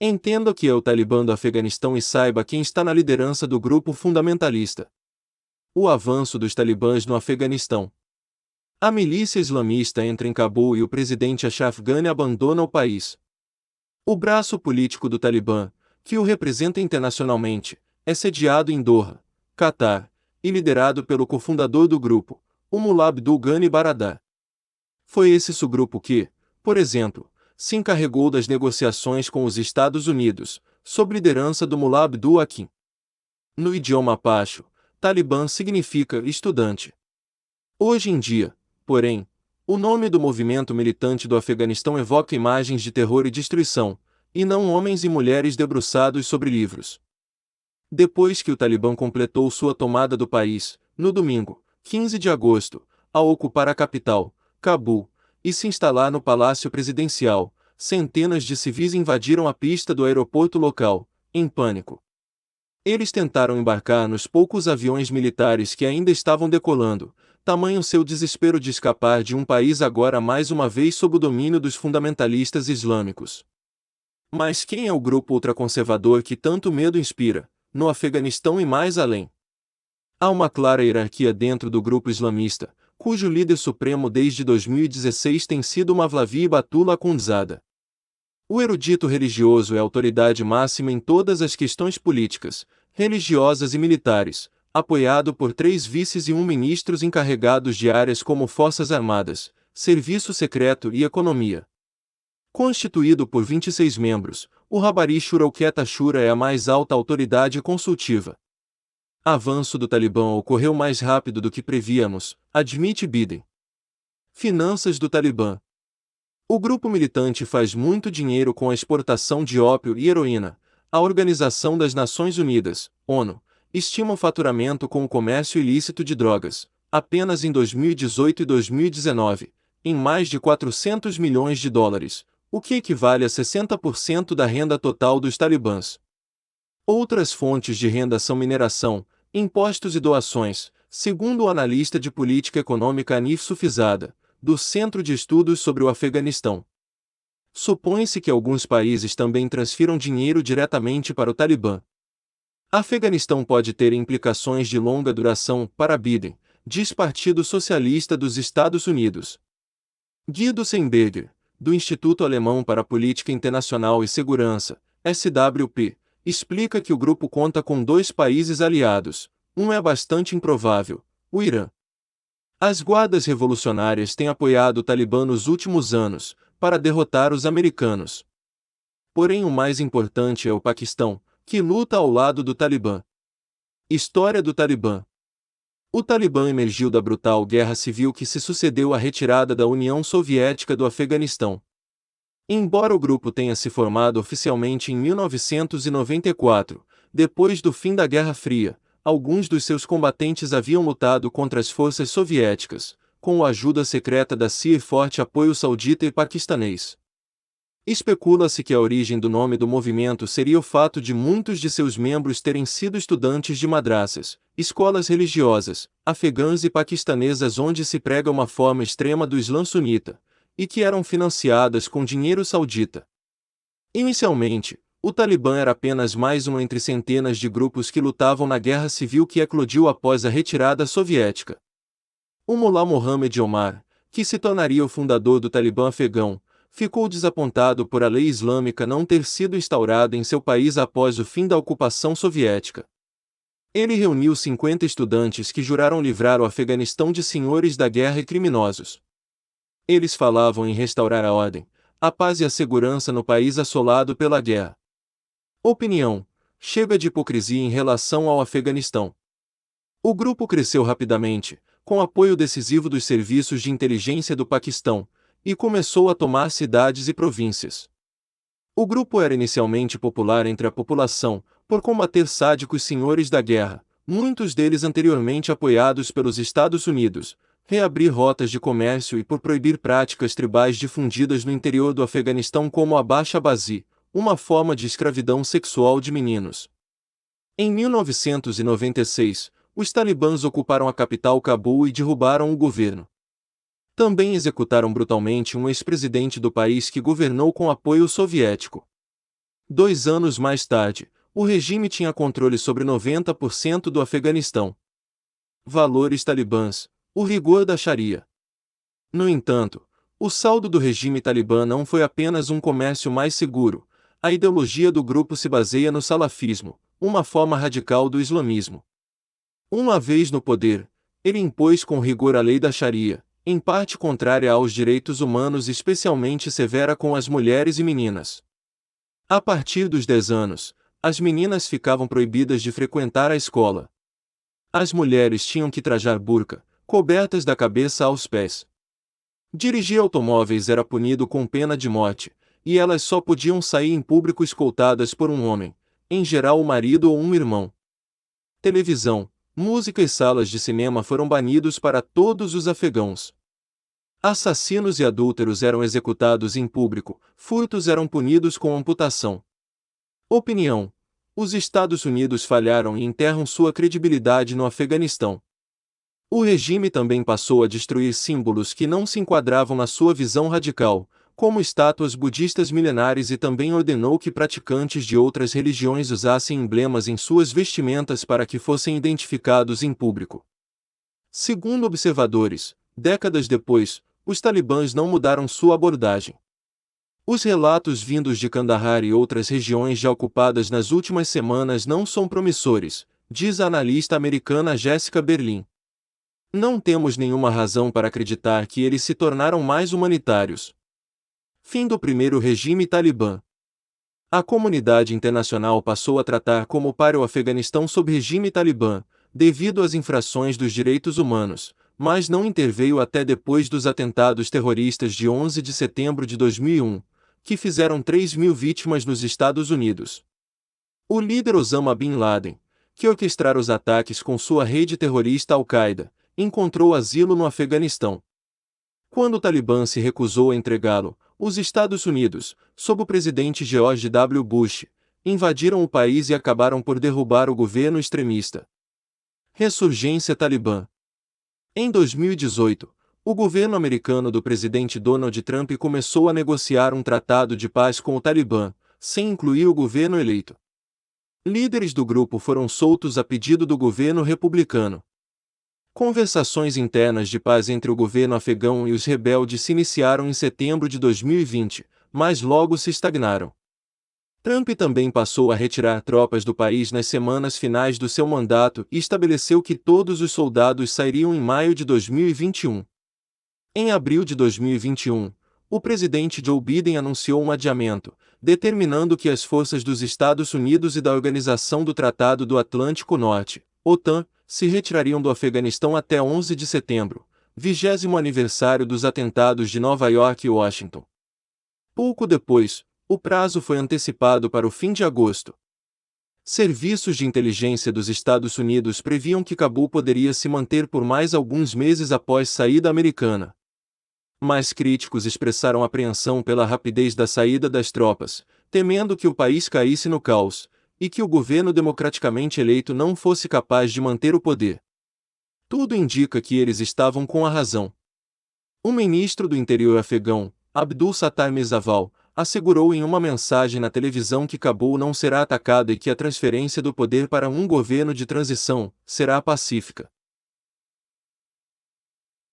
Entenda o que é o Talibã do Afeganistão e saiba quem está na liderança do grupo fundamentalista. O avanço dos talibãs no Afeganistão. A milícia islamista entra em Cabul e o presidente Ashraf Ghani abandona o país. O braço político do Talibã, que o representa internacionalmente, é sediado em Doha, Catar, e liderado pelo cofundador do grupo, o Mullah Abdul Ghani Baradar. Foi esse subgrupo que, por exemplo, se encarregou das negociações com os Estados Unidos, sob liderança do Mullah Abdul Hakim. No idioma pacho, Talibã significa estudante. Hoje em dia, porém, o nome do movimento militante do Afeganistão evoca imagens de terror e destruição, e não homens e mulheres debruçados sobre livros. Depois que o Talibã completou sua tomada do país, no domingo, 15 de agosto, ao ocupar a capital, Cabul, e se instalar no Palácio Presidencial, centenas de civis invadiram a pista do aeroporto local, em pânico. Eles tentaram embarcar nos poucos aviões militares que ainda estavam decolando, tamanho seu desespero de escapar de um país agora mais uma vez sob o domínio dos fundamentalistas islâmicos. Mas quem é o grupo ultraconservador que tanto medo inspira, no Afeganistão e mais além? Há uma clara hierarquia dentro do grupo islamista, cujo líder supremo desde 2016 tem sido Mavlavi Batullah Akhundzada. O erudito religioso é a autoridade máxima em todas as questões políticas, religiosas e militares, apoiado por 3 vices e 1 ministros encarregados de áreas como Forças Armadas, Serviço Secreto e Economia. Constituído por 26 membros, o Rabari Shura Uketa Shura é a mais alta autoridade consultiva. Avanço do Talibã ocorreu mais rápido do que prevíamos, admite Biden. Finanças do Talibã. O grupo militante faz muito dinheiro com a exportação de ópio e heroína. A Organização das Nações Unidas, ONU, estima o faturamento com o comércio ilícito de drogas, apenas em 2018 e 2019, em mais de 400 milhões de dólares, o que equivale a 60% da renda total dos talibãs. Outras fontes de renda são mineração, impostos e doações, segundo o analista de política econômica Hanif Sufizada, do Centro de Estudos sobre o Afeganistão. Supõe-se que alguns países também transfiram dinheiro diretamente para o Talibã. Afeganistão pode ter implicações de longa duração para Biden, diz Partido Socialista dos Estados Unidos. Guido Seinberger, do Instituto Alemão para a Política Internacional e Segurança, SWP, explica que o grupo conta com 2 países aliados, um é bastante improvável, o Irã. As guardas revolucionárias têm apoiado o Talibã nos últimos anos, para derrotar os americanos. Porém o mais importante é o Paquistão, que luta ao lado do Talibã. História do Talibã. O Talibã emergiu da brutal guerra civil que se sucedeu à retirada da União Soviética do Afeganistão. Embora o grupo tenha se formado oficialmente em 1994, depois do fim da Guerra Fria, alguns dos seus combatentes haviam lutado contra as forças soviéticas, com a ajuda secreta da CIA e forte apoio saudita e paquistanês. Especula-se que a origem do nome do movimento seria o fato de muitos de seus membros terem sido estudantes de madraças, escolas religiosas, afegãs e paquistanesas onde se prega uma forma extrema do Islã sunita, e que eram financiadas com dinheiro saudita. Inicialmente, o Talibã era apenas mais um entre centenas de grupos que lutavam na guerra civil que eclodiu após a retirada soviética. O Mullah Mohammed Omar, que se tornaria o fundador do Talibã afegão, ficou desapontado por a lei islâmica não ter sido instaurada em seu país após o fim da ocupação soviética. Ele reuniu 50 estudantes que juraram livrar o Afeganistão de senhores da guerra e criminosos. Eles falavam em restaurar a ordem, a paz e a segurança no país assolado pela guerra. Opinião: chega de hipocrisia em relação ao Afeganistão. O grupo cresceu rapidamente, com apoio decisivo dos serviços de inteligência do Paquistão, e começou a tomar cidades e províncias. O grupo era inicialmente popular entre a população, por combater sádicos senhores da guerra, muitos deles anteriormente apoiados pelos Estados Unidos, reabrir rotas de comércio e por proibir práticas tribais difundidas no interior do Afeganistão como a Bashabazi, uma forma de escravidão sexual de meninos. Em 1996, os talibãs ocuparam a capital Cabul e derrubaram o governo. Também executaram brutalmente um ex-presidente do país que governou com apoio soviético. 2 anos mais tarde, o regime tinha controle sobre 90% do Afeganistão. Valores talibãs: o rigor da Sharia. No entanto, o saldo do regime talibã não foi apenas um comércio mais seguro. A ideologia do grupo se baseia no salafismo, uma forma radical do islamismo. Uma vez no poder, ele impôs com rigor a lei da Sharia, em parte contrária aos direitos humanos e especialmente severa com as mulheres e meninas. A partir dos 10 anos, as meninas ficavam proibidas de frequentar a escola. As mulheres tinham que trajar burca, cobertas da cabeça aos pés. Dirigir automóveis era punido com pena de morte, e elas só podiam sair em público escoltadas por um homem, em geral o marido ou um irmão. Televisão, música e salas de cinema foram banidos para todos os afegãos. Assassinos e adúlteros eram executados em público, furtos eram punidos com amputação. Opinião: os Estados Unidos falharam e enterram sua credibilidade no Afeganistão. O regime também passou a destruir símbolos que não se enquadravam na sua visão radical, como estátuas budistas milenares, e também ordenou que praticantes de outras religiões usassem emblemas em suas vestimentas para que fossem identificados em público. Segundo observadores, décadas depois, os talibãs não mudaram sua abordagem. Os relatos vindos de Kandahar e outras regiões já ocupadas nas últimas semanas não são promissores, diz a analista americana Jessica Berlin. Não temos nenhuma razão para acreditar que eles se tornaram mais humanitários. Fim do primeiro regime talibã. A comunidade internacional passou a tratar como para o Afeganistão sob regime talibã, devido às infrações dos direitos humanos, mas não interveio até depois dos atentados terroristas de 11 de setembro de 2001, que fizeram 3.000 vítimas nos Estados Unidos. O líder Osama Bin Laden, que orquestrara os ataques com sua rede terrorista Al-Qaeda, encontrou asilo no Afeganistão. Quando o Talibã se recusou a entregá-lo, os Estados Unidos, sob o presidente George W. Bush, invadiram o país e acabaram por derrubar o governo extremista. Ressurgência talibã. Em 2018, o governo americano do presidente Donald Trump começou a negociar um tratado de paz com o Talibã, sem incluir o governo eleito. Líderes do grupo foram soltos a pedido do governo republicano. Conversações internas de paz entre o governo afegão e os rebeldes se iniciaram em setembro de 2020, mas logo se estagnaram. Trump também passou a retirar tropas do país nas semanas finais do seu mandato e estabeleceu que todos os soldados sairiam em maio de 2021. Em abril de 2021, o presidente Joe Biden anunciou um adiamento, determinando que as forças dos Estados Unidos e da Organização do Tratado do Atlântico Norte, OTAN, se retirariam do Afeganistão até 11 de setembro, 20º aniversário dos atentados de Nova York e Washington. Pouco depois, o prazo foi antecipado para o fim de agosto. Serviços de inteligência dos Estados Unidos previam que Cabul poderia se manter por mais alguns meses após saída americana. Mas críticos expressaram apreensão pela rapidez da saída das tropas, temendo que o país caísse no caos, e que o governo democraticamente eleito não fosse capaz de manter o poder. Tudo indica que eles estavam com a razão. O ministro do Interior afegão, Abdul Sattar Mirzaval, assegurou em uma mensagem na televisão que Cabul não será atacada e que a transferência do poder para um governo de transição será pacífica.